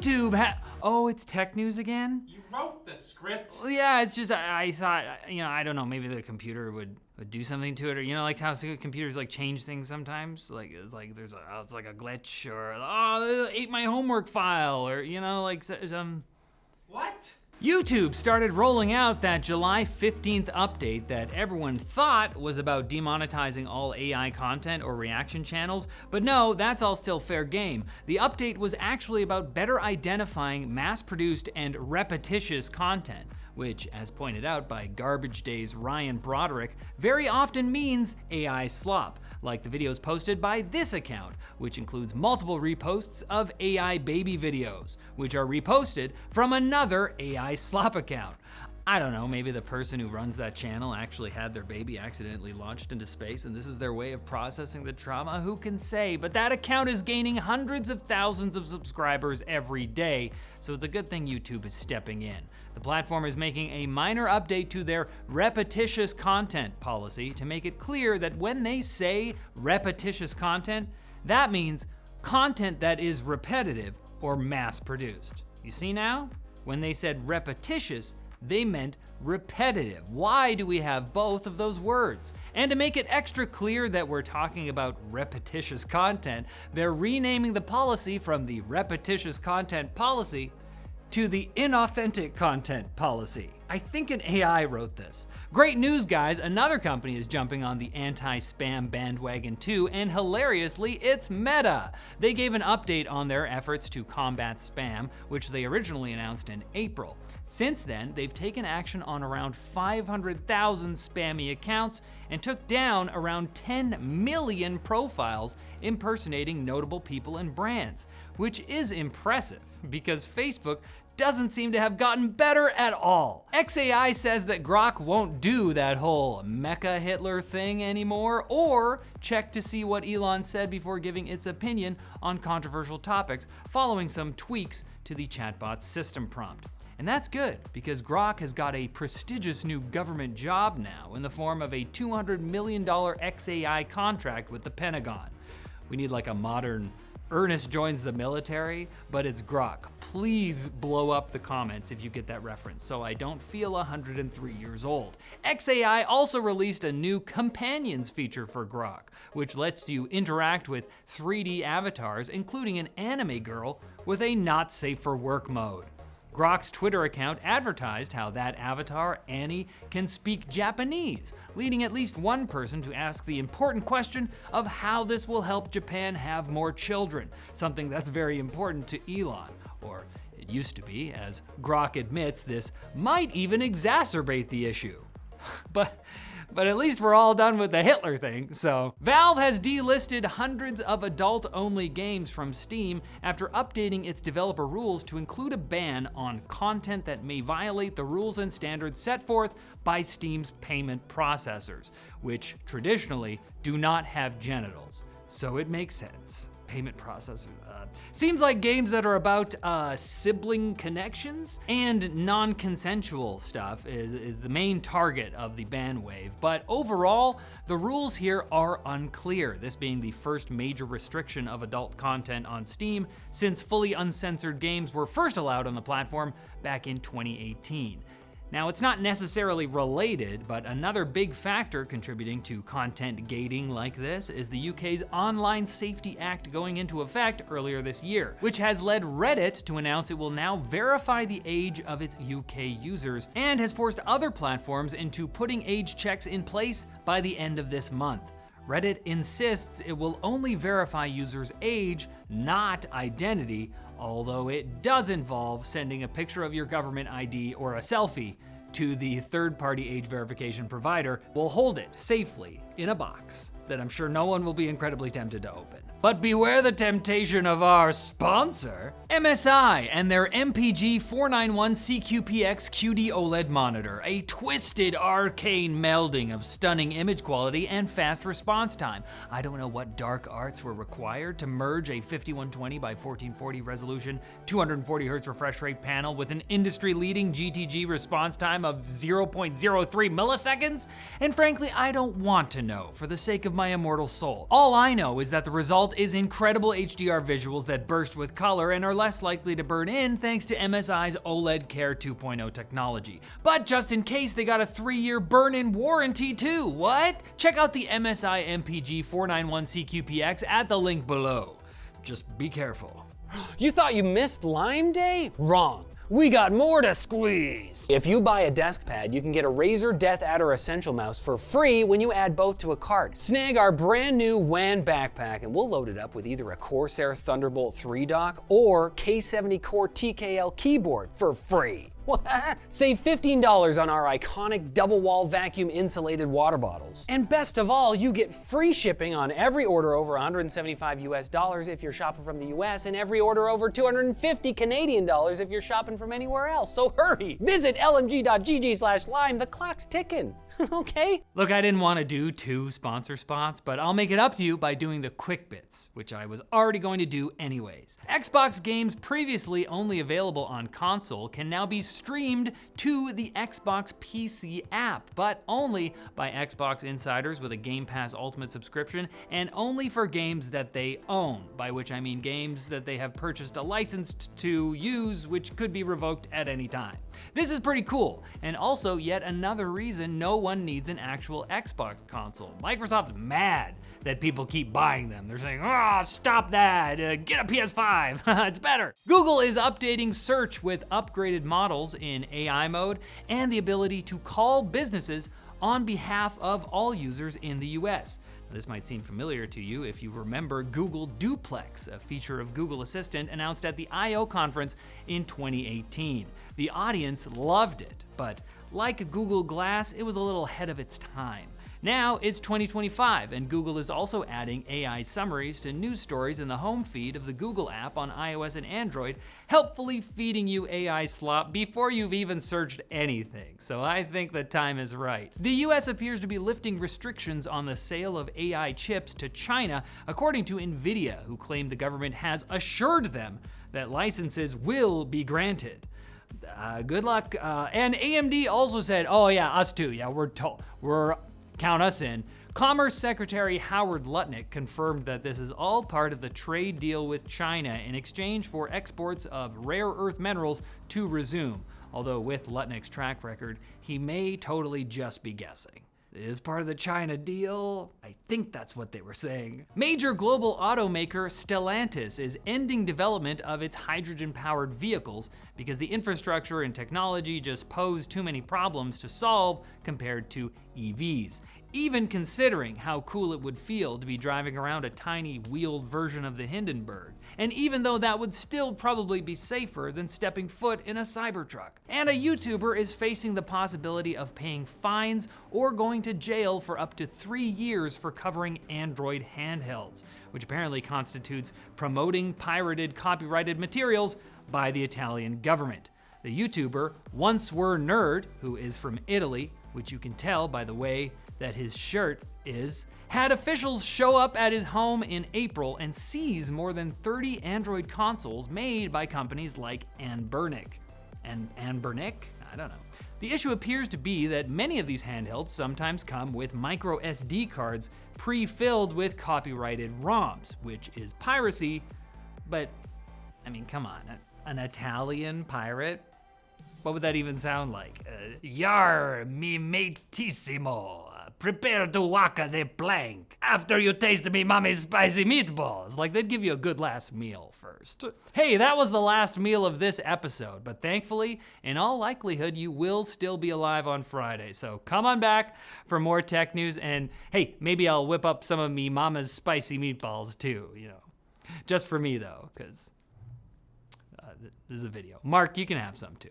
YouTube oh, it's tech news again? You wrote the script. Well, yeah, it's just, I thought, I don't know, maybe the computer would do something to it, or, like how computers, like, change things sometimes? Like, it's like, it's like a glitch, or, oh, they ate my homework file, or, like, What? YouTube started rolling out that July 15th update that everyone thought was about demonetizing all AI content or reaction channels, but no, that's all still fair game. The update was actually about better identifying mass-produced and repetitious content, which, as pointed out by Garbage Day's Ryan Broderick, very often means AI slop, like the videos posted by this account, which includes multiple reposts of AI baby videos, which are reposted from another AI slop account. I don't know, maybe the person who runs that channel actually had their baby accidentally launched into space and this is their way of processing the trauma, who can say? But that account is gaining hundreds of thousands of subscribers every day, so it's a good thing YouTube is stepping in. The platform is making a minor update to their repetitious content policy to make it clear that when they say repetitious content, that means content that is repetitive or mass-produced. You see now? When they said repetitious, they meant repetitive. Why do we have both of those words? And to make it extra clear that we're talking about repetitious content, they're renaming the policy from the repetitious content policy to the inauthentic content policy. I think an AI wrote this. Great news, guys, another company is jumping on the anti-spam bandwagon too, and hilariously, it's Meta. They gave an update on their efforts to combat spam, which they originally announced in April. Since then, they've taken action on around 500,000 spammy accounts and took down around 10 million profiles impersonating notable people and brands, which is impressive because Facebook doesn't seem to have gotten better at all. XAI says that Grok won't do that whole Mecha Hitler thing anymore, or check to see what Elon said before giving its opinion on controversial topics following some tweaks to the chatbot's system prompt. And that's good, because Grok has got a prestigious new government job now in the form of a $200 million XAI contract with the Pentagon. We need like a modern Ernest joins the military, but it's Grok. Please blow up the comments if you get that reference, so I don't feel 103 years old. XAI also released a new companions feature for Grok, which lets you interact with 3D avatars, including an anime girl with a not safe for work mode. Grok's Twitter account advertised how that avatar, Annie, can speak Japanese, leading at least one person to ask the important question of how this will help Japan have more children, something that's very important to Elon, or it used to be, as Grok admits this might even exacerbate the issue. But at least we're all done with the Hitler thing, so. Valve has delisted hundreds of adult-only games from Steam after updating its developer rules to include a ban on content that may violate the rules and standards set forth by Steam's payment processors, which traditionally do not have genitals. So it makes sense. Payment processors. Seems like games that are about sibling connections and non-consensual stuff is the main target of the ban wave. But overall, the rules here are unclear, this being the first major restriction of adult content on Steam since fully uncensored games were first allowed on the platform back in 2018. Now, it's not necessarily related, but another big factor contributing to content gating like this is the UK's Online Safety Act going into effect earlier this year, which has led Reddit to announce it will now verify the age of its UK users and has forced other platforms into putting age checks in place by the end of this month. Reddit insists it will only verify users' age, not identity, although it does involve sending a picture of your government ID or a selfie to the third-party age verification provider. Will hold it safely in a box that I'm sure no one will be incredibly tempted to open. But beware the temptation of our sponsor, MSI and their MPG 491 CQPX QD OLED monitor, a twisted arcane melding of stunning image quality and fast response time. I don't know what dark arts were required to merge a 5120 by 1440 resolution, 240 Hz refresh rate panel with an industry-leading GTG response time of 0.03 milliseconds, and frankly, I don't want to know for the sake of my immortal soul. All I know is that the result is incredible HDR visuals that burst with color and are less likely to burn in thanks to MSI's OLED Care 2.0 technology. But just in case, they got a 3-year burn-in warranty too. What? Check out the MSI MPG 491 CQPX at the link below. Just be careful. You thought you missed Lime Day? Wrong. We got more to squeeze. If you buy a desk pad, you can get a Razer Death Adder Essential Mouse for free when you add both to a cart. Snag our brand new WAN backpack and we'll load it up with either a Corsair Thunderbolt 3 dock or K70 Core TKL keyboard for free. Save $15 on our iconic double wall vacuum insulated water bottles. And best of all, you get free shipping on every order over $175 US if you're shopping from the US and every order over 250 Canadian dollars if you're shopping from anywhere else. So hurry, visit lmg.gg/lime, the clock's ticking, okay? Look, I didn't want to do 2 sponsor spots, but I'll make it up to you by doing the quick bits, which I was already going to do anyways. Xbox games previously only available on console can now be streamed to the Xbox PC app, but only by Xbox insiders with a Game Pass Ultimate subscription and only for games that they own, by which I mean games that they have purchased a license to use, which could be revoked at any time. This is pretty cool, and also yet another reason no one needs an actual Xbox console. Microsoft's mad that people keep buying them. They're saying, oh, stop that, get a PS5, it's better. Google is updating search with upgraded models in AI mode and the ability to call businesses on behalf of all users in the US. This might seem familiar to you if you remember Google Duplex, a feature of Google Assistant announced at the I/O conference in 2018. The audience loved it, but like Google Glass, it was a little ahead of its time. Now it's 2025, and Google is also adding AI summaries to news stories in the home feed of the Google app on iOS and Android, helpfully feeding you AI slop before you've even searched anything. So I think the time is right. The US appears to be lifting restrictions on the sale of AI chips to China, according to NVIDIA, who claimed the government has assured them that licenses will be granted. Good luck. And AMD also said, oh yeah, us too. Yeah, we're count us in. Commerce Secretary Howard Lutnick confirmed that this is all part of the trade deal with China in exchange for exports of rare earth minerals to resume. Although with Lutnick's track record, he may totally just be guessing. It is part of the China deal. I think that's what they were saying. Major global automaker Stellantis is ending development of its hydrogen-powered vehicles because the infrastructure and technology just pose too many problems to solve compared to EVs. Even considering how cool it would feel to be driving around a tiny wheeled version of the Hindenburg. And even though that would still probably be safer than stepping foot in a Cybertruck. And a YouTuber is facing the possibility of paying fines or going to jail for up to 3 years for covering Android handhelds, which apparently constitutes promoting pirated, copyrighted materials by the Italian government. The YouTuber, Once Were Nerd, who is from Italy, which you can tell by the way that his shirt is, had officials show up at his home in April and seize more than 30 Android consoles made by companies like Anbernic. Anbernic? I don't know. The issue appears to be that many of these handhelds sometimes come with micro SD cards pre-filled with copyrighted ROMs, which is piracy, but I mean, come on, an Italian pirate? What would that even sound like? Yar, mi matissimo. Prepare to waka the plank after you taste me mommy's spicy meatballs. Like, they'd give you a good last meal first. Hey, that was the last meal of this episode, but thankfully, in all likelihood, you will still be alive on Friday. So come on back for more tech news, and hey, maybe I'll whip up some of me mama's spicy meatballs too, you know. Just for me though, because this is a video. Mark, you can have some too.